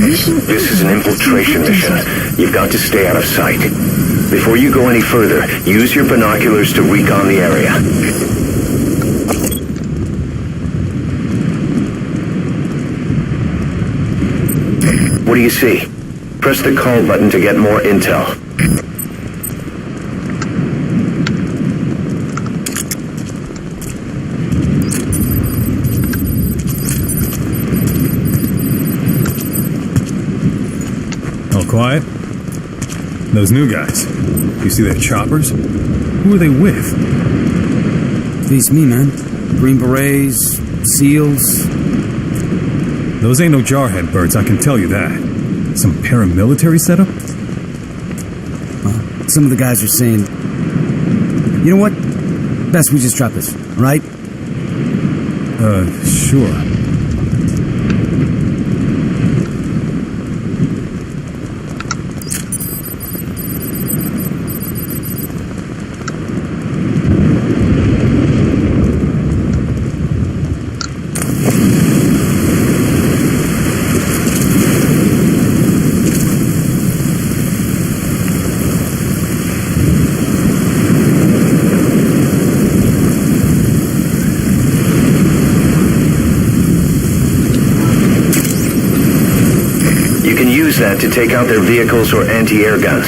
This is an infiltration mission. You've got to stay out of sight. Before you go any further, use your binoculars to recon the area. What do you see? Press the call button to get more intel. All quiet? Those new guys. You see their choppers? Who are they with? Beats me, man. Green Berets, SEALs. Those ain't no jarhead birds, I can tell you that. Some paramilitary setup? Well, some of the guys are saying, you know what? Best we just drop this, right? Sure. That to take out their vehicles or anti-air guns.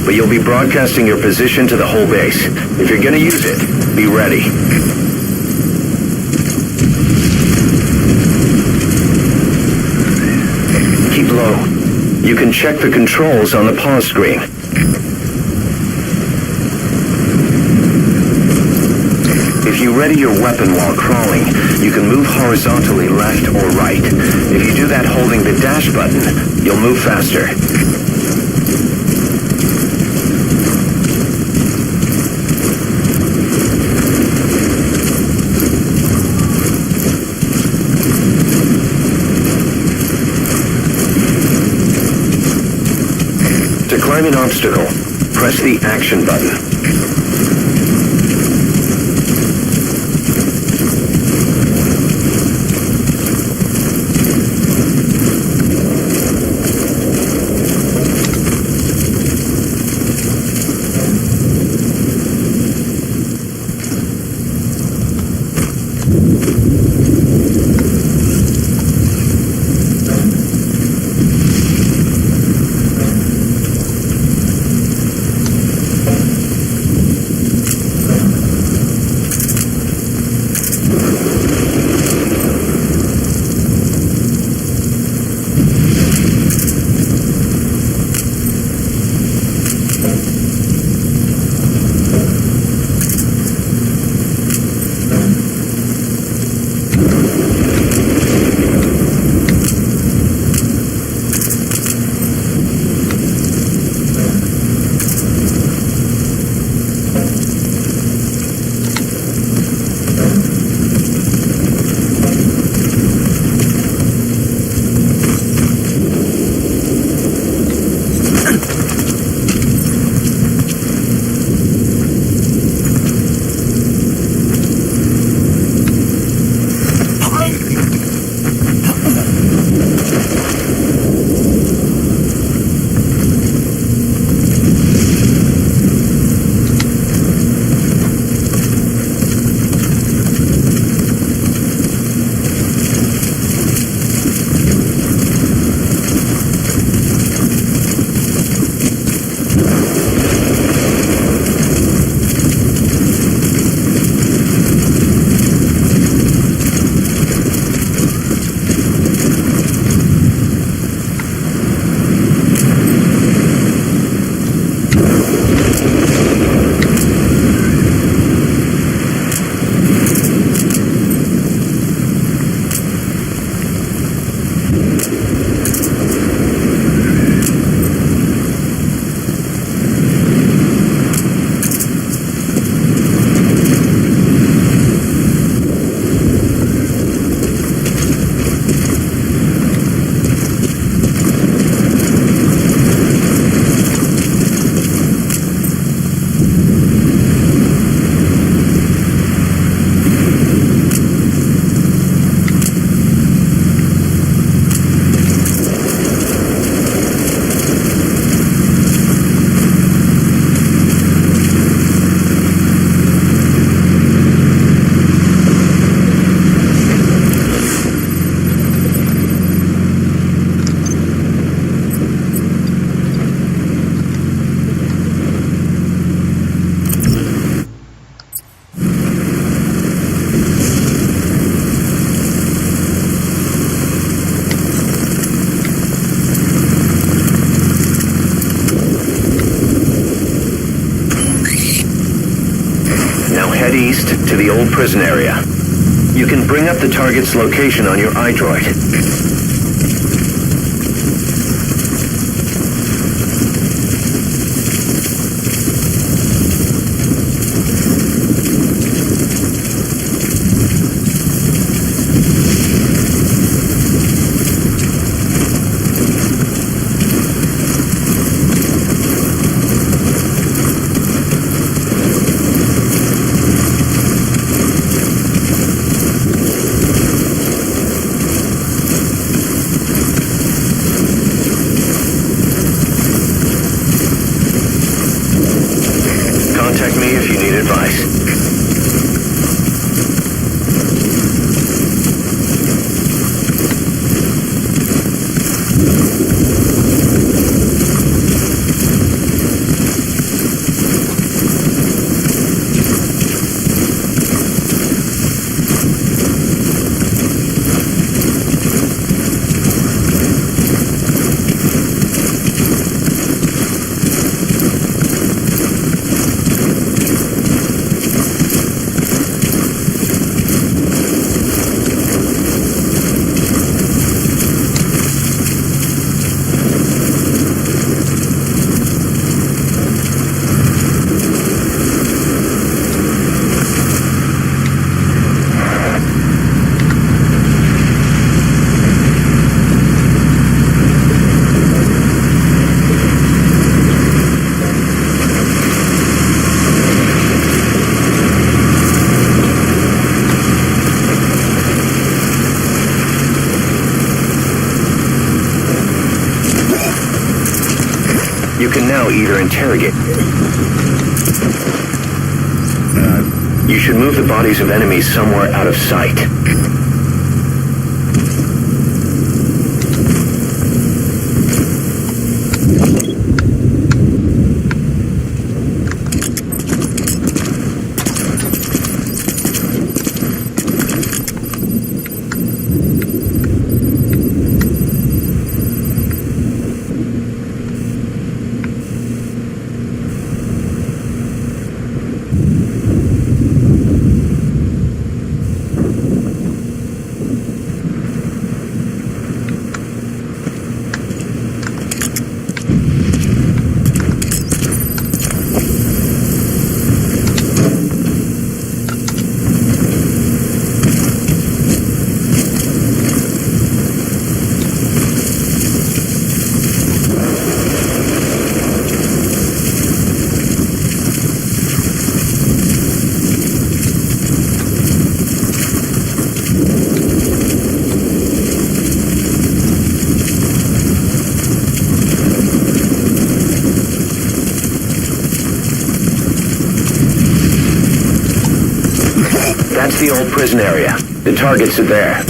But you'll be broadcasting your position to the whole base. If you're gonna use it, be ready. Keep low. You can check the controls on the pause screen. If you ready your weapon while crawling, you can move horizontally left or right. If you do that holding the dash button, you'll move faster. To climb an obstacle, press the action button. the old prison area. You can bring up the target's location on your iDroid. Contact me if you need advice. You can now either interrogate. You should move the bodies of enemies somewhere out of sight. That's the old prison area. The targets are there.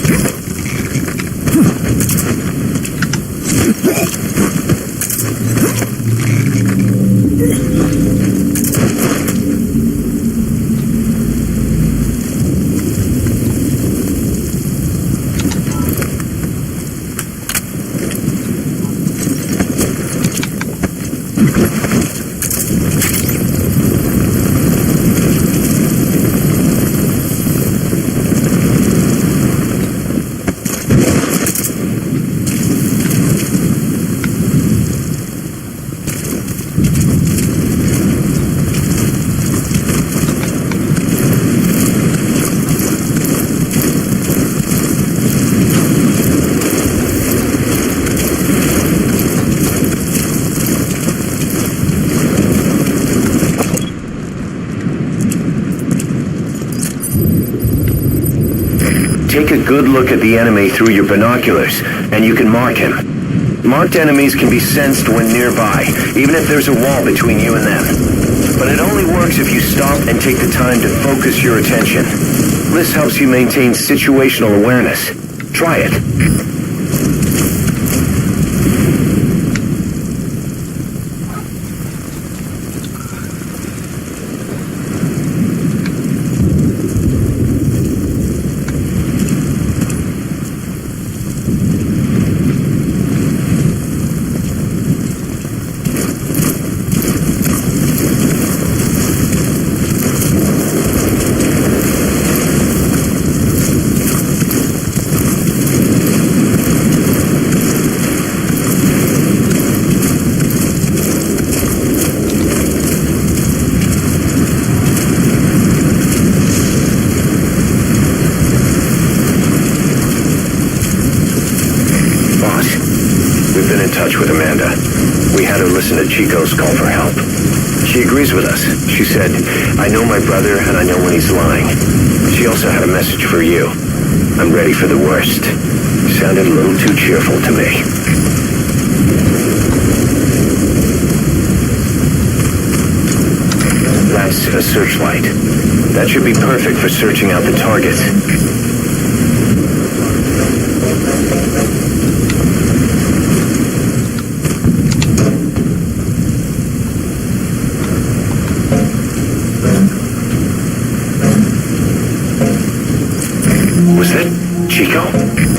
Take a good look at the enemy through your binoculars, and you can mark him. Marked enemies can be sensed when nearby, even if there's a wall between you and them. But it only works if you stop and take the time to focus your attention. This helps you maintain situational awareness. Try it. been in touch with Amanda. We had her listen to Chico's call for help. She agrees with us. She said, I know my brother and I know when he's lying. She also had a message for you. I'm ready for the worst. Sounded a little too cheerful to me. That's a searchlight. That should be perfect for searching out the targets. Was that Chico?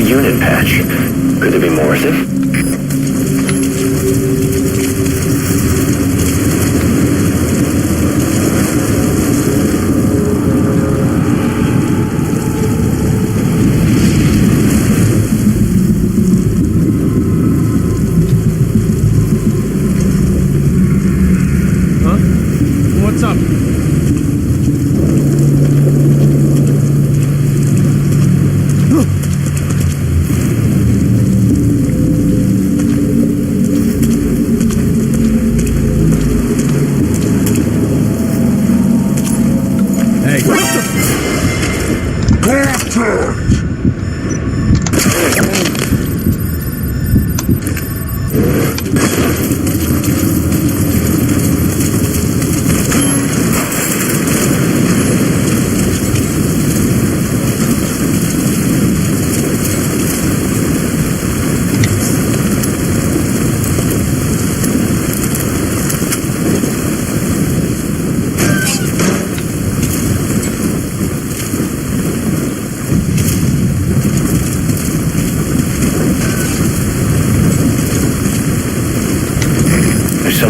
unit patch. Could there be more of it? What's up?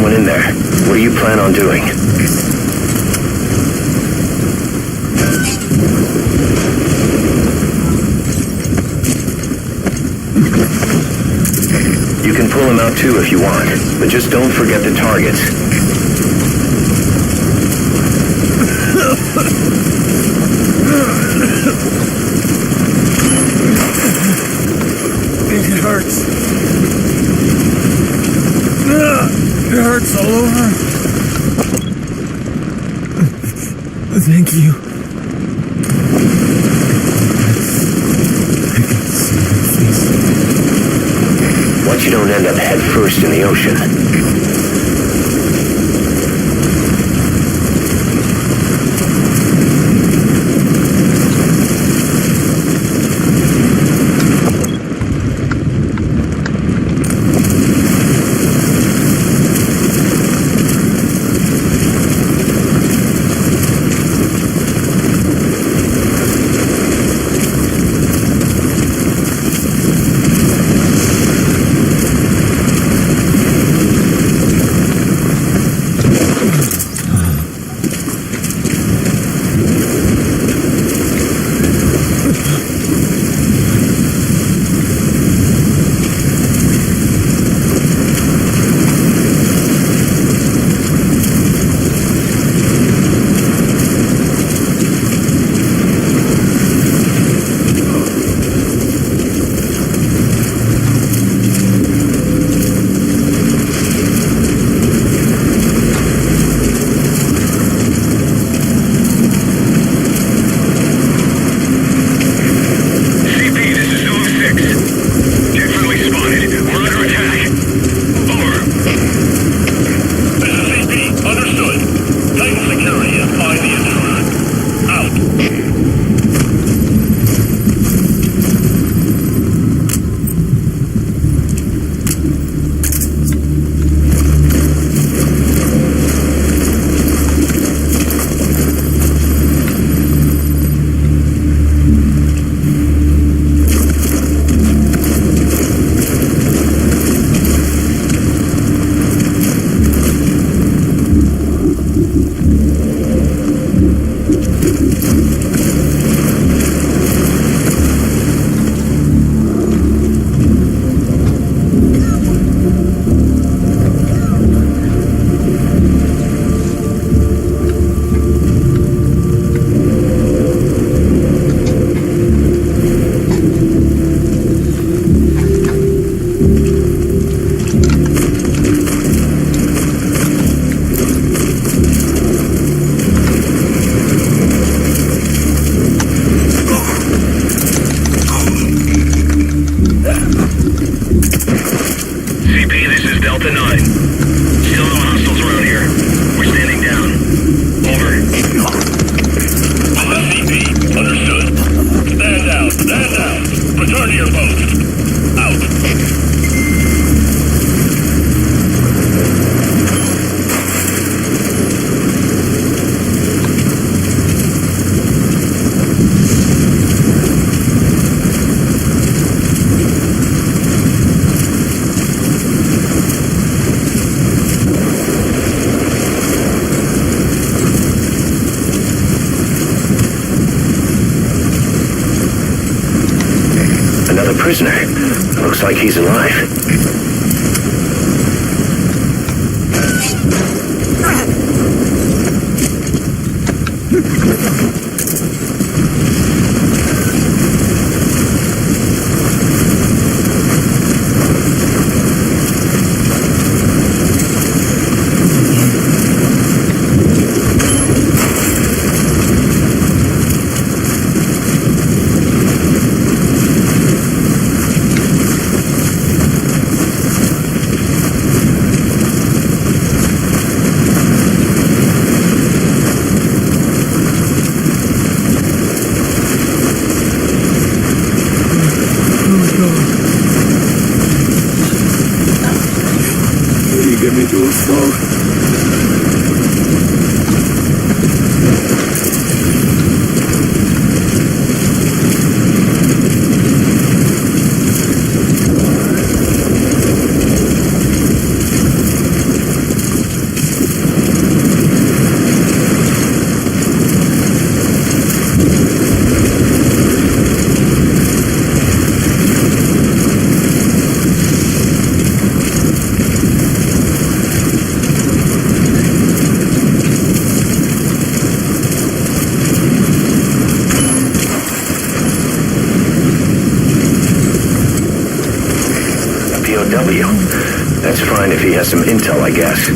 going in there. What do you plan on doing? You can pull him out too if you want, but just don't forget the targets. It hurts. It hurts all over. Thank you. I can see your face. Watch you don't end up head first in the ocean. Prisoner. Looks like he's alive. That's fine if he has some intel, I guess.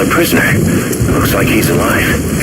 Prisoner. Looks like he's alive.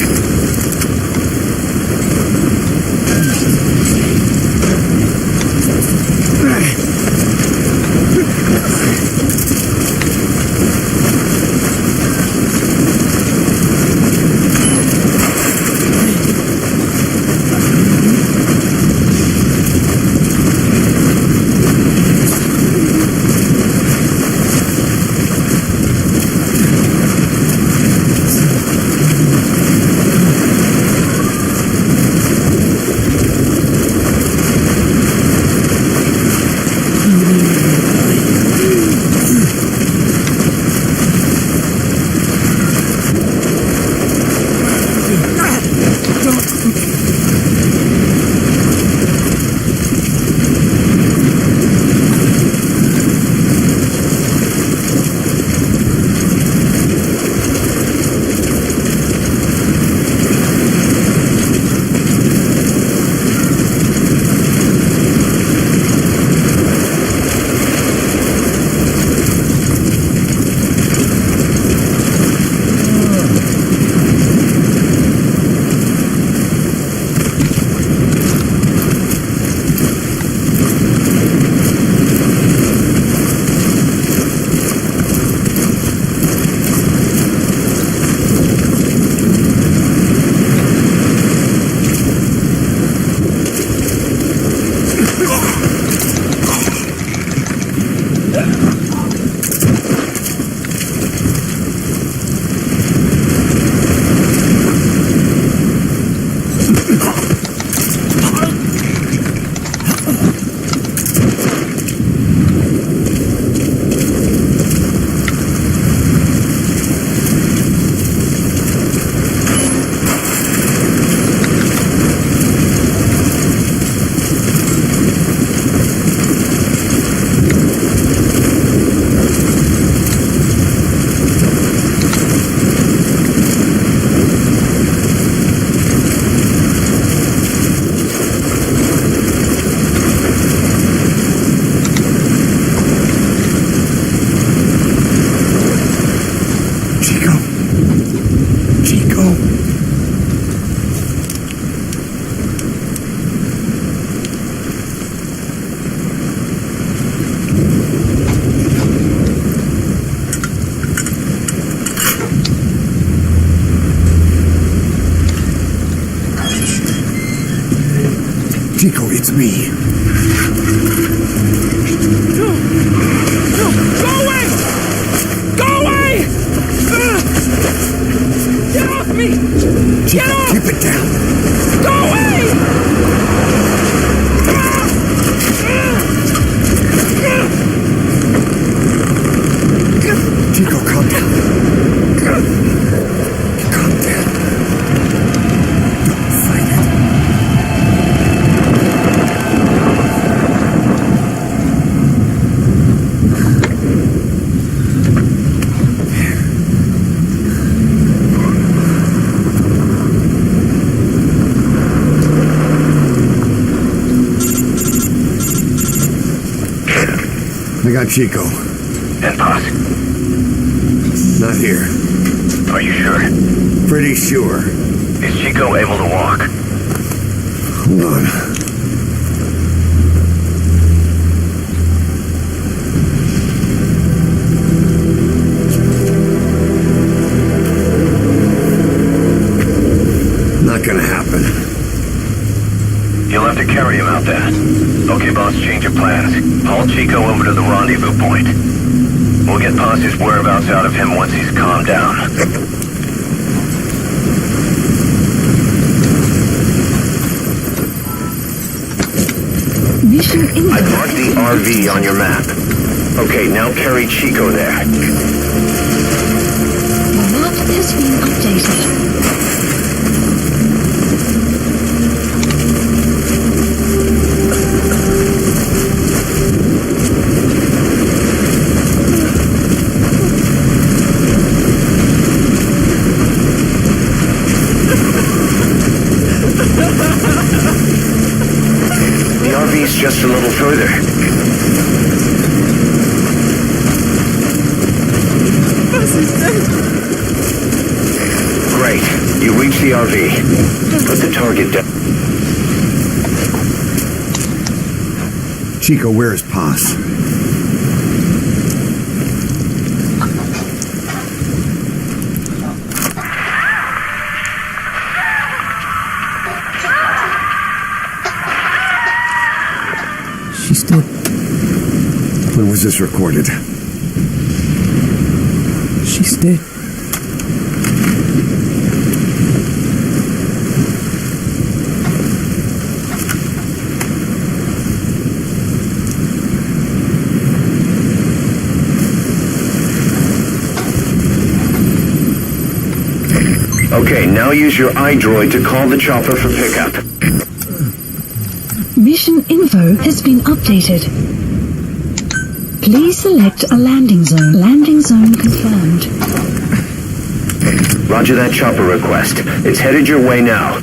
Chico, it's me. No! Go away! Go away! Get off me! Chico, Get off! keep it down. Go away! Chico, calm down. Calm down. Don't fight it. I got Chico. And Paz? Not here. Are you sure? Pretty sure. Is Chico able to walk? Hold on. Not gonna happen. You'll have to carry him out there. Okay, boss, change of plans. Haul Chico over to the rendezvous point. We'll get Paz's whereabouts out of him once he's calmed down. Mission info. I marked the RV on your map. Okay, now carry Chico there. The map has been updated. The RV's just a little further. Great. You reach the RV. Put the target down. Chico, where is Paz? She's still... When was this recorded? She's dead. Okay, now use your iDroid to call the chopper for pickup. Mission info has been updated. Please select a landing zone. Landing zone confirmed. Roger that chopper request. It's headed your way now.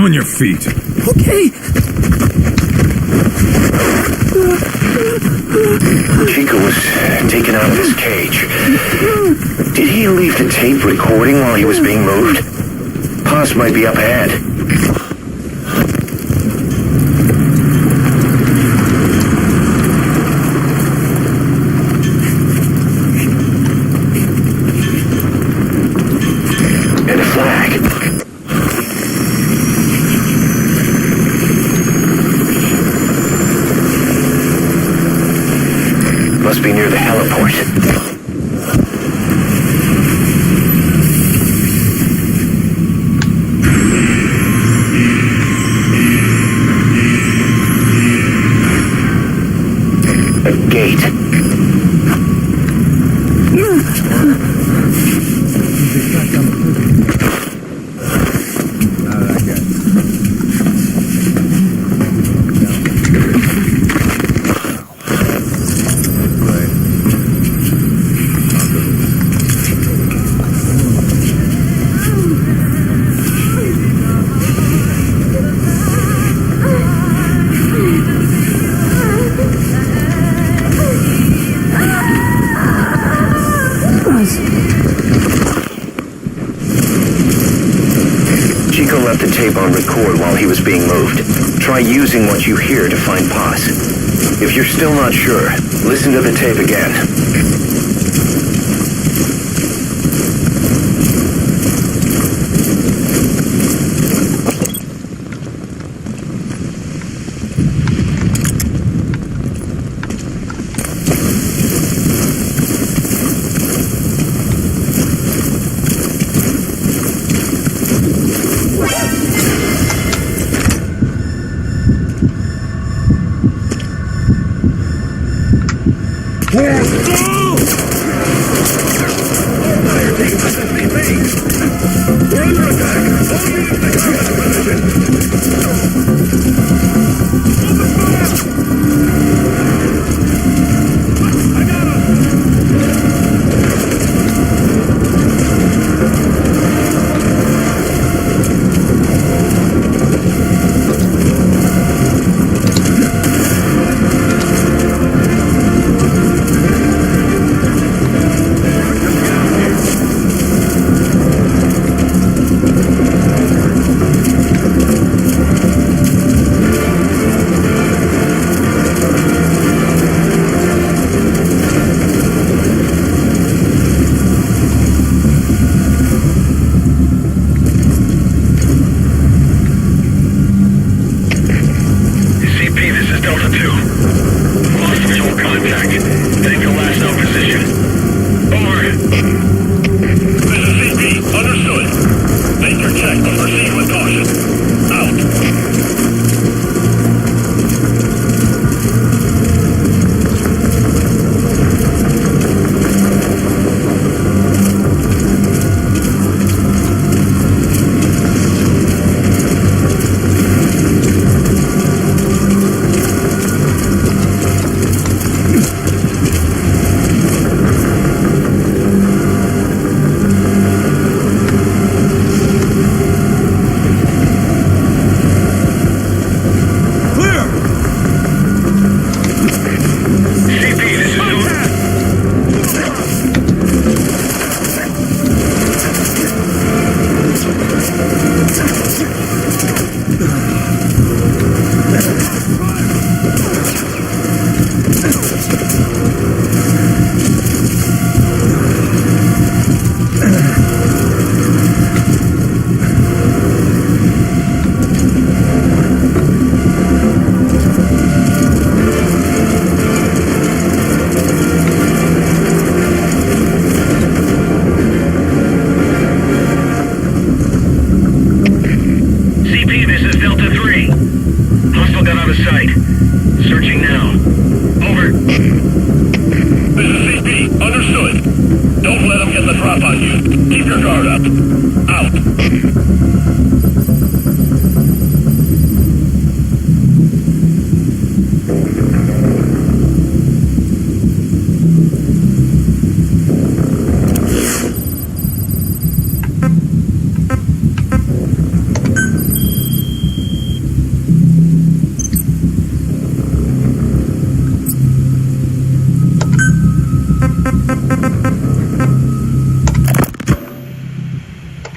On your feet. Okay. Chico was taken out of his cage. Did he leave the tape recording while he was being moved? Paz might be up ahead. And a flag. Must be near the heliport. A gate. Chico left the tape on record while he was being moved. Try using what you hear to find Paz. If you're still not sure, listen to the tape again.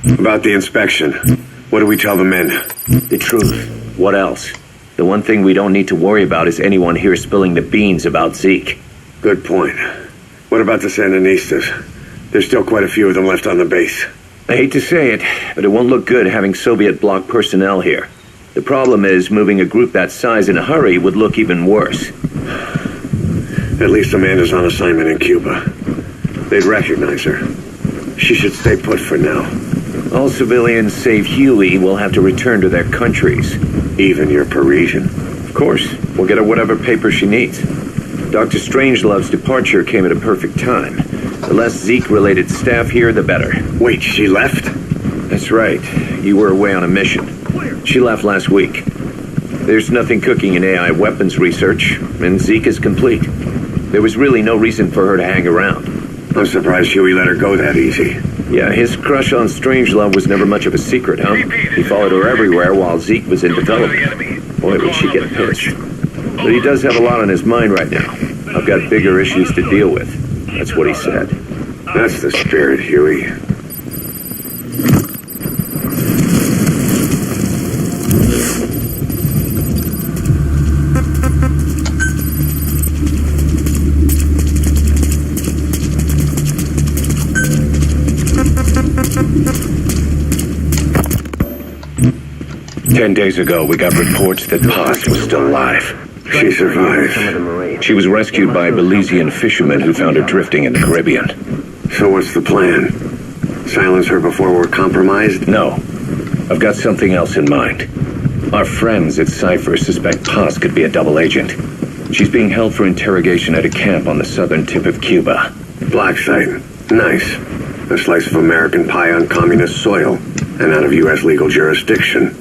About the inspection. What do we tell the men? The truth. What else? The one thing we don't need to worry about is anyone here spilling the beans about Zeke. Good point. What about the Sandinistas? There's still quite a few of them left on the base. I hate to say it, but it won't look good having Soviet bloc personnel here. The problem is, moving a group that size in a hurry would look even worse. At least Amanda's on assignment in Cuba. They'd recognize her. She should stay put for now. All civilians save Huey will have to return to their countries. Even your Parisian. Of course, we'll get her whatever paper she needs. Dr. Strangelove's departure came at a perfect time. The less Zeke-related staff here, the better. Wait, she left? That's right. You were away on a mission. She left last week. There's nothing cooking in AI weapons research, and Zeke is complete. There was really no reason for her to hang around. I'm surprised Huey let her go that easy. Yeah, his crush on Strangelove was never much of a secret, huh? He followed her everywhere while Zeke was in development. Boy, would she get pissed. But he does have a lot on his mind right now. I've got bigger issues to deal with. That's what he said. That's the spirit, Huey. 10 days ago, we got reports that Paz was still alive. She survived. She was rescued by Belizean fishermen who found her drifting in the Caribbean. So what's the plan? Silence her before we're compromised? No. I've got something else in mind. Our friends at Cypher suspect Paz could be a double agent. She's being held for interrogation at a camp on the southern tip of Cuba. Black site. Nice. A slice of American pie on communist soil, and out of U.S. legal jurisdiction.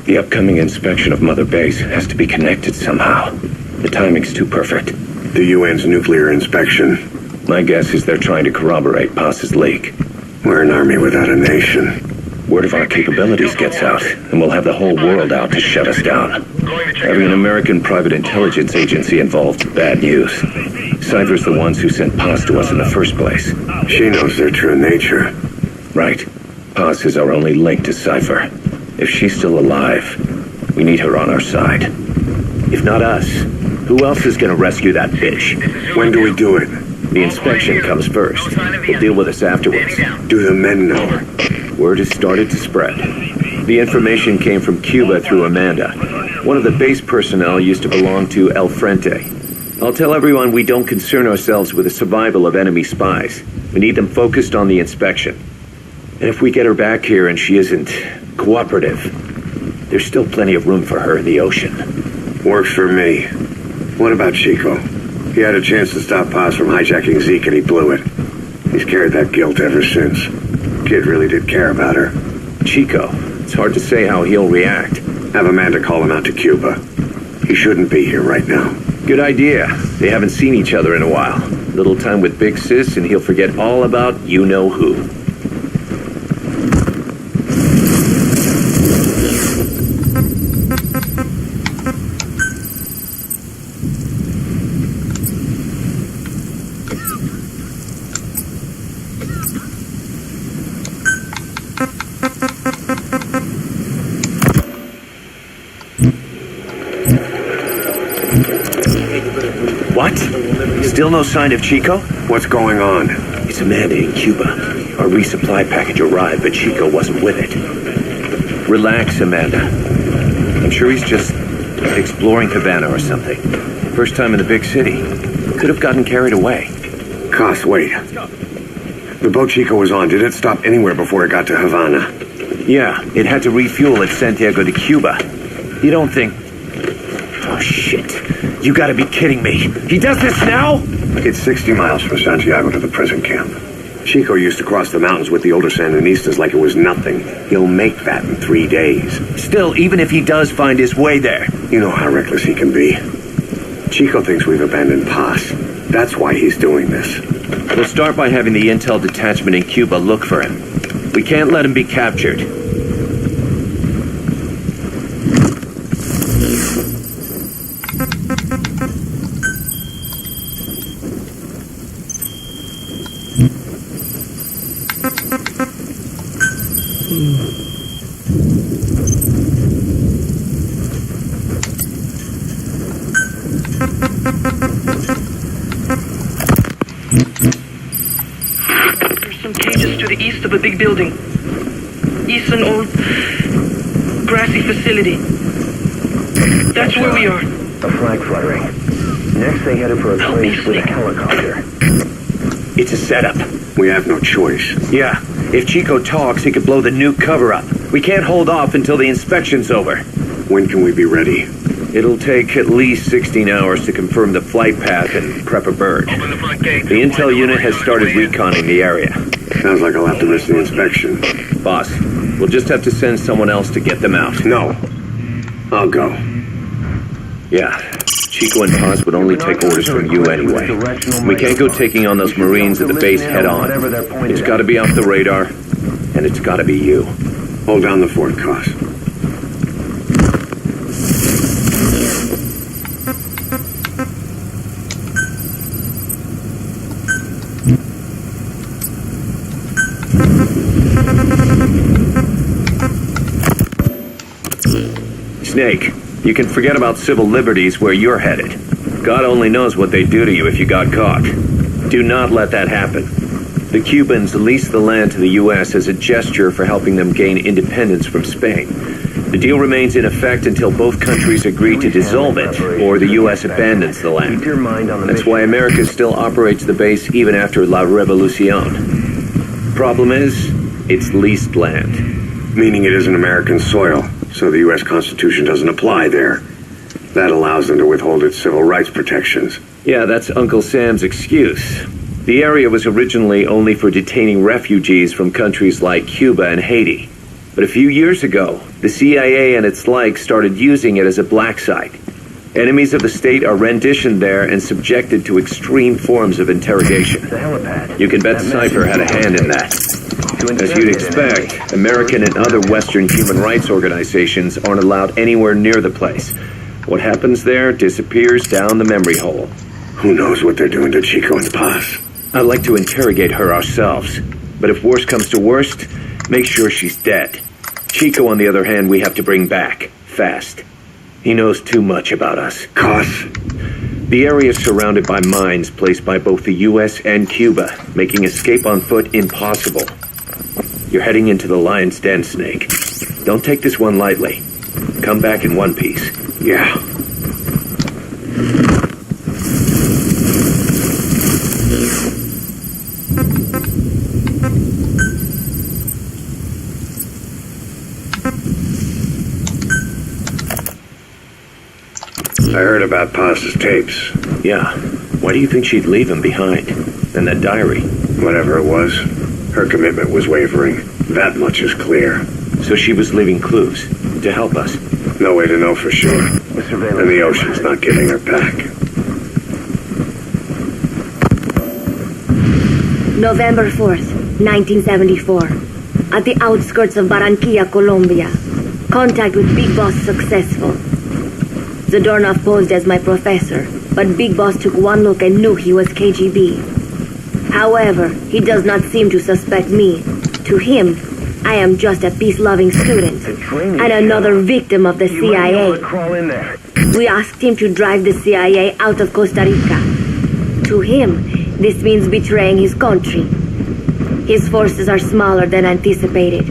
The upcoming inspection of Mother Base has to be connected somehow. The timing's too perfect. The UN's nuclear inspection. My guess is they're trying to corroborate Paz's leak. We're an army without a nation. Word of our capabilities gets out, and we'll have the whole world out to shut us down. Having an American private intelligence agency involved, bad news. Cypher's the ones who sent Paz to us in the first place. She knows their true nature. Right. Paz is our only link to Cypher. If she's still alive, we need her on our side. If not us, who else is gonna rescue that bitch? When do we do it? The inspection comes first. We'll deal with us afterwards. Do the men know? Word has started to spread. The information came from Cuba through Amanda. One of the base personnel used to belong to El Frente. I'll tell everyone we don't concern ourselves with the survival of enemy spies. We need them focused on the inspection. And if we get her back here and she isn't cooperative, there's still plenty of room for her in the ocean. Works for me. What about Chico? He had a chance to stop Paz from hijacking Zeke and he blew it. He's carried that guilt ever since. Kid really did care about her. Chico, it's hard to say how he'll react. Have Amanda call him out to Cuba. He shouldn't be here right now. Good idea. They haven't seen each other in a while. Little time with Big Sis and he'll forget all about you-know-who. What? Still no sign of Chico? What's going on? It's Amanda in Cuba. Our resupply package arrived, but Chico wasn't with it. Relax, Amanda. I'm sure he's just exploring Havana or something. First time in the big city. Could have gotten carried away. Cos, wait. The boat Chico was on, did it stop anywhere before it got to Havana? Yeah, it had to refuel at Santiago de Cuba. You don't think... Oh, shit. You gotta be kidding me. He does this now? It's 60 miles from Santiago to the prison camp. Chico used to cross the mountains with the older Sandinistas like it was nothing. He'll make that in 3 days. Still, even if he does find his way there... You know how reckless he can be. Chico thinks we've abandoned Paz. That's why he's doing this. We'll start by having the intel detachment in Cuba look for him. We can't let him be captured. There's some cages to the east of a big building. East an old grassy facility. That's where we are. A flag fluttering. Next they headed for a place with a helicopter. It's a setup. We have no choice. Yeah. If Chico talks, he could blow the nuke cover up. We can't hold off until the inspection's over. When can we be ready? It'll take at least 16 hours to confirm the flight path and prep a bird. Open the front gate. The intel unit has started reconning the area. Sounds like I'll have to miss the inspection. Boss, we'll just have to send someone else to get them out. No. I'll go. Yeah. Chico and Paz would only take orders from you anyway. We can't go taking on those Marines at the base head on. It's gotta be off the radar, and it's gotta be you. Hold down the fort, Cos. Snake, you can forget about civil liberties where you're headed. God only knows what they'd do to you if you got caught. Do not let that happen. The Cubans leased the land to the U.S. as a gesture for helping them gain independence from Spain. The deal remains in effect until both countries agree to dissolve it, or the U.S. abandons the land. That's why America still operates the base even after La Revolucion. Problem is, it's leased land. Meaning it isn't American soil, so the U.S. Constitution doesn't apply there. That allows them to withhold its civil rights protections. Yeah, that's Uncle Sam's excuse. The area was originally only for detaining refugees from countries like Cuba and Haiti. But a few years ago, the CIA and its like started using it as a black site. Enemies of the state are renditioned there and subjected to extreme forms of interrogation. You can bet Cypher had a hand in that. As you'd expect, American and other Western human rights organizations aren't allowed anywhere near the place. What happens there disappears down the memory hole. Who knows what they're doing to Chico and Paz? I'd like to interrogate her ourselves. But if worst comes to worst, make sure she's dead. Chico, on the other hand, we have to bring back. Fast. He knows too much about us. Cos? The area is surrounded by mines placed by both the U.S. and Cuba, making escape on foot impossible. You're heading into the lion's den, Snake. Don't take this one lightly. Come back in one piece. Yeah. I heard about Paz's tapes. Yeah. Why do you think she'd leave him behind? And that diary? Whatever it was, her commitment was wavering. That much is clear. So she was leaving clues to help us. No way to know for sure. And the ocean's not giving her back. November 4th, 1974. At the outskirts of Barranquilla, Colombia. Contact with Big Boss successful. Zadornov posed as my professor, but Big Boss took one look and knew he was KGB. However, he does not seem to suspect me. To him, I am just a peace-loving student, and another victim of the CIA. We asked him to drive the CIA out of Costa Rica. To him, this means betraying his country. His forces are smaller than anticipated.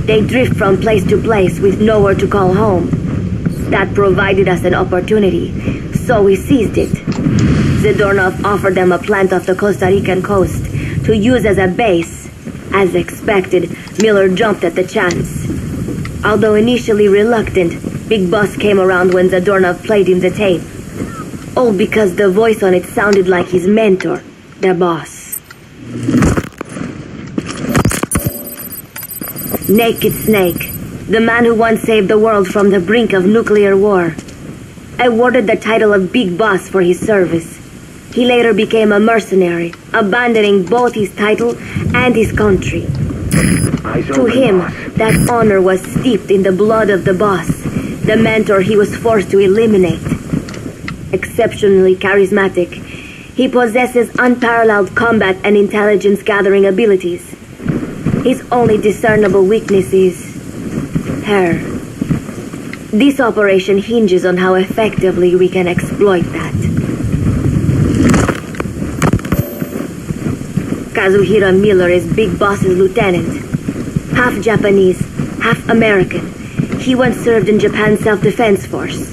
They drift from place to place with nowhere to call home. That provided us an opportunity, so we seized it. Zadornov offered them a plant off the Costa Rican coast to use as a base. As expected, Miller jumped at the chance. Although initially reluctant, Big Boss came around when Zadornov played him the tape. All because the voice on it sounded like his mentor, the boss. Naked Snake, the man who once saved the world from the brink of nuclear war. Awarded the title of Big Boss for his service. He later became a mercenary, abandoning both his title and his country. To him, that honor was steeped in the blood of the boss, the mentor he was forced to eliminate. Exceptionally charismatic, he possesses unparalleled combat and intelligence-gathering abilities. His only discernible weakness is her. This operation hinges on how effectively we can exploit that. Kazuhira Miller is Big Boss's lieutenant. Half Japanese, half American. He once served in Japan's self-defense force.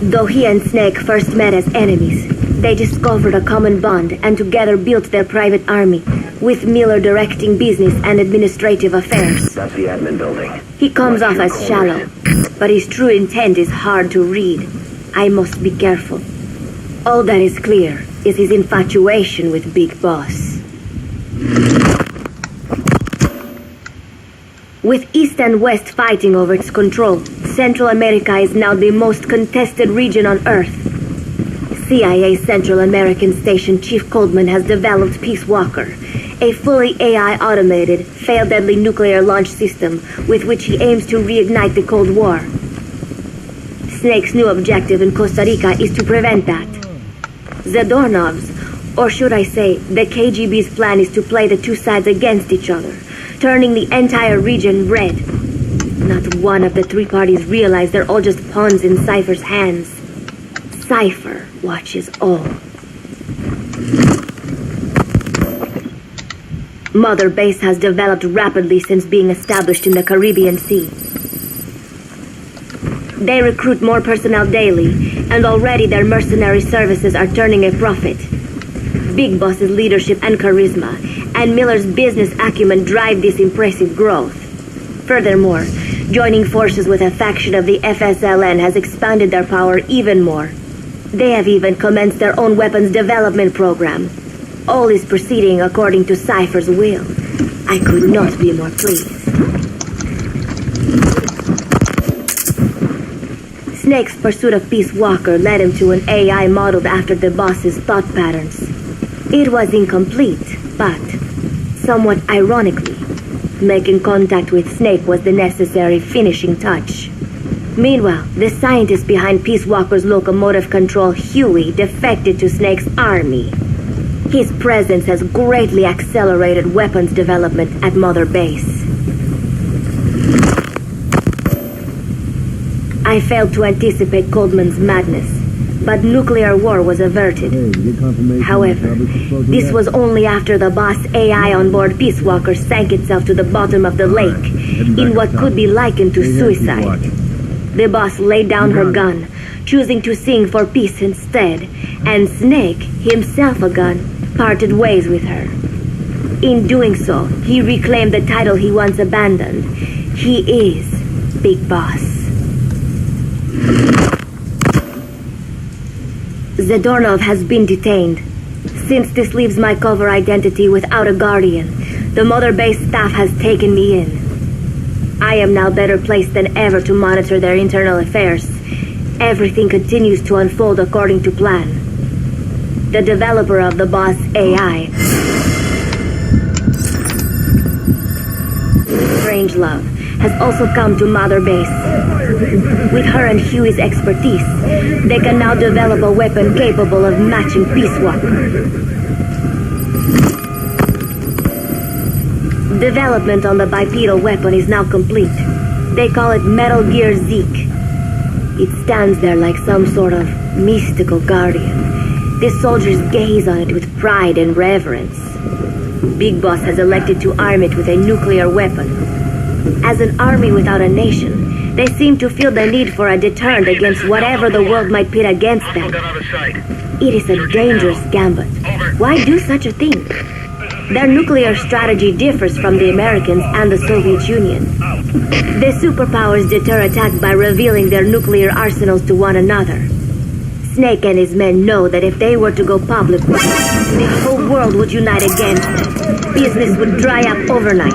Though he and Snake first met as enemies, they discovered a common bond and together built their private army, with Miller directing business and administrative affairs. That's the admin building. He comes off as shallow, but his true intent is hard to read. I must be careful. All that is clear is his infatuation with Big Boss. With East and West fighting over its control, Central America is now the most contested region on Earth. CIA Central American Station Chief Coldman has developed Peace Walker, a fully AI-automated, fail-deadly nuclear launch system with which he aims to reignite the Cold War. Snake's new objective in Costa Rica is to prevent that. Zadorov's, or should I say, the KGB's plan is to play the two sides against each other, turning the entire region red. Not one of the three parties realize they're all just pawns in Cypher's hands. Cypher watches all. Mother Base has developed rapidly since being established in the Caribbean Sea. They recruit more personnel daily, and already their mercenary services are turning a profit. Big Boss's leadership and charisma, and Miller's business acumen drive this impressive growth. Furthermore, joining forces with a faction of the FSLN has expanded their power even more. They have even commenced their own weapons development program. All is proceeding according to Cypher's will. I could not be more pleased. Snake's pursuit of Peace Walker led him to an AI modeled after the boss's thought patterns. It was incomplete, but, somewhat ironically, making contact with Snake was the necessary finishing touch. Meanwhile, the scientist behind Peace Walker's locomotive control, Huey, defected to Snake's army. His presence has greatly accelerated weapons development at Mother Base. I failed to anticipate Coldman's madness, but nuclear war was averted. However, this was only after the boss AI on board Peace Walker sank itself to the bottom of the lake in what could be likened to suicide. The boss laid down her gun, choosing to sing for peace instead, and Snake, himself a gun, parted ways with her. In doing so, he reclaimed the title he once abandoned. He is Big Boss. Zadornov has been detained. Since this leaves my cover identity without a guardian, the Mother Base staff has taken me in. I am now better placed than ever to monitor their internal affairs. Everything continues to unfold according to plan. The developer of the boss AI, Strangelove, has also come to Mother Base. With her and Huey's expertise, they can now develop a weapon capable of matching Peace Walker. Development on the bipedal weapon is now complete. They call it Metal Gear Zeke. It stands there like some sort of mystical guardian. The soldiers gaze on it with pride and reverence. Big Boss has elected to arm it with a nuclear weapon. As an army without a nation, they seem to feel the need for a deterrent against whatever the world might pit against them. It is a dangerous gambit. Why do such a thing? Their nuclear strategy differs from the Americans and the Soviet Union. The superpowers deter attack by revealing their nuclear arsenals to one another. Snake and his men know that if they were to go public, the whole world would unite against them. Business would dry up overnight.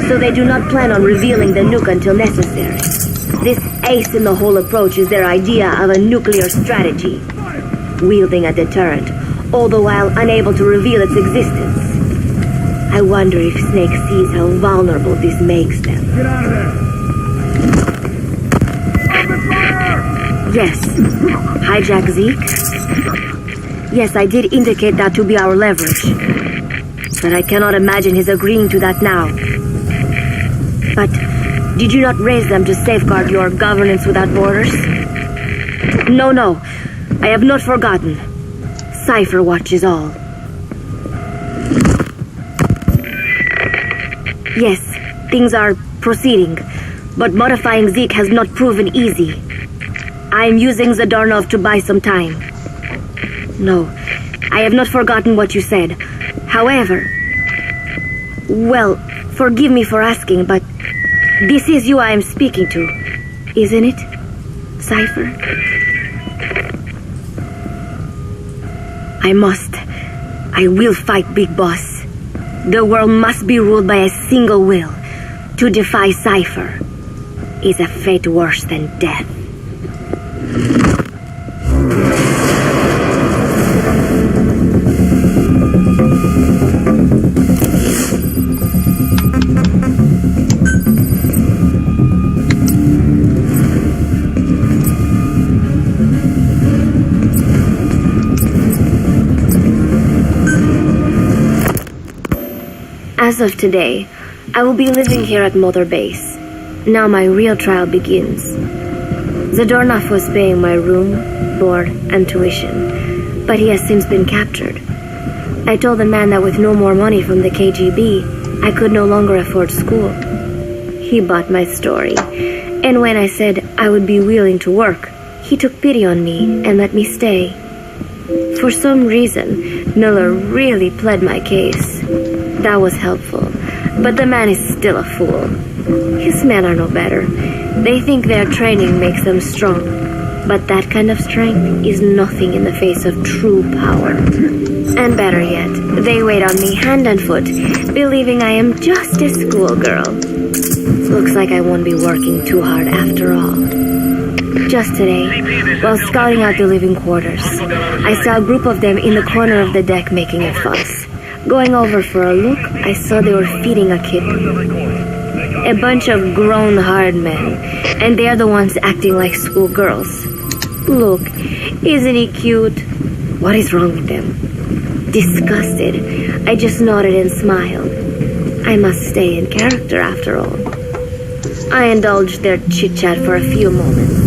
So they do not plan on revealing the nuke until necessary. This ace-in-the-hole approach is their idea of a nuclear strategy. Wielding a deterrent, all the while unable to reveal its existence. I wonder if Snake sees how vulnerable this makes them. Get out of there! Yes. Hijack Zeke? Yes, I did indicate that to be our leverage. but I cannot imagine his agreeing to that now. But did you not raise them to safeguard your governance without borders? No, I have not forgotten. Cypher watches all. Yes, things are proceeding, but modifying Zeke has not proven easy. I am using Zadornov to buy some time. No, I have not forgotten what you said. However, well, forgive me for asking, but this is you I am speaking to, isn't it, Cypher? I will fight Big Boss. The world must be ruled by a single will. To defy Cypher is a fate worse than death. As of today, I will be living here at Mother Base. Now my real trial begins. Zadornov was paying my room, board, and tuition, but he has since been captured. I told the man that with no more money from the KGB, I could no longer afford school. He bought my story, and when I said I would be willing to work, he took pity on me and let me stay. For some reason, Miller really pled my case. That was helpful, but the man is still a fool. His men are no better. They think their training makes them strong, but that kind of strength is nothing in the face of true power. And better yet, they wait on me hand and foot, believing I am just a schoolgirl. Looks like I won't be working too hard after all. Just today, while scouting out the living quarters, I saw a group of them in the corner of the deck making a fuss. Going over for a look, I saw they were feeding a kitten. A bunch of grown hard men, and they're the ones acting like schoolgirls. Look, isn't he cute? What is wrong with them? Disgusted, I just nodded and smiled. I must stay in character after all. I indulged their chit-chat for a few moments.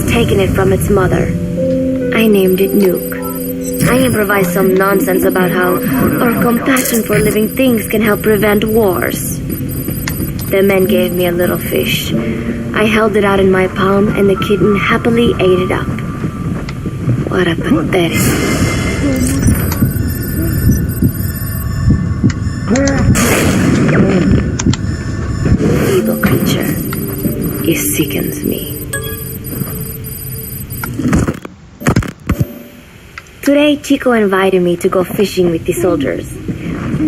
Taken it from its mother. I named it Nuke. I improvised some nonsense about how our compassion for living things can help prevent wars. The men gave me a little fish. I held it out in my palm and the kitten happily ate it up. What a pathetic... evil creature. It sickens me. Today, Chico invited me to go fishing with the soldiers.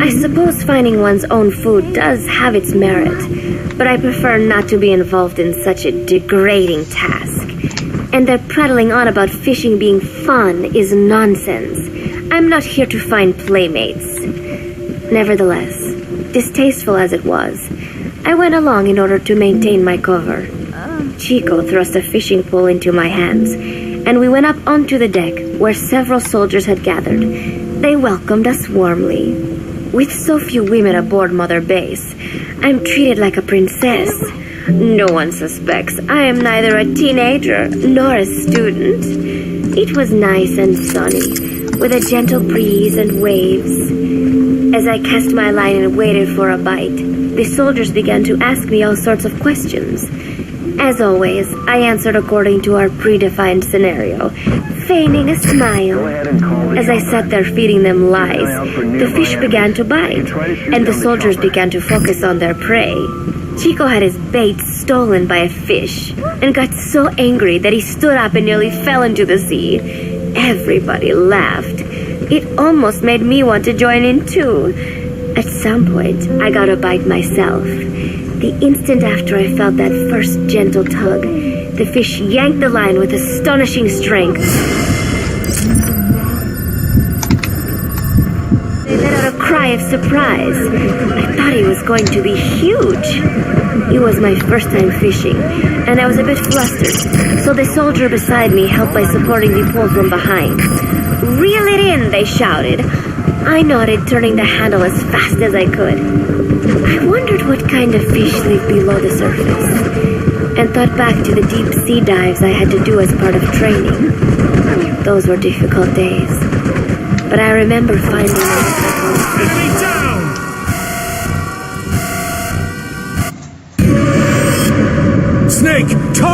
I suppose finding one's own food does have its merit, but I prefer not to be involved in such a degrading task. And their prattling on about fishing being fun is nonsense. I'm not here to find playmates. Nevertheless, distasteful as it was, I went along in order to maintain my cover. Chico thrust a fishing pole into my hands, and we went up onto the deck where several soldiers had gathered. They welcomed us warmly. With so few women aboard Mother Base, I'm treated like a princess. No one suspects I am neither a teenager nor a student. It was nice and sunny, with a gentle breeze and waves. As I cast my line and waited for a bite, the soldiers began to ask me all sorts of questions. As always, I answered according to our predefined scenario, feigning a smile. As I sat there feeding them lies, the fish began to bite, and the soldiers began to focus on their prey. Chico had his bait stolen by a fish, and got so angry that he stood up and nearly fell into the sea. Everybody laughed. It almost made me want to join in too. At some point, I got a bite myself. The instant after I felt that first gentle tug, the fish yanked the line with astonishing strength. I let out a cry of surprise. I thought he was going to be huge. It was my first time fishing, and I was a bit flustered, so the soldier beside me helped by supporting the pole from behind. "Reel it in," they shouted. I nodded, turning the handle as fast as I could. I wondered what kind of fish lived below the surface, and thought back to the deep sea dives I had to do as part of training. Those were difficult days, but I remember finding Enemy down! Snake, talk!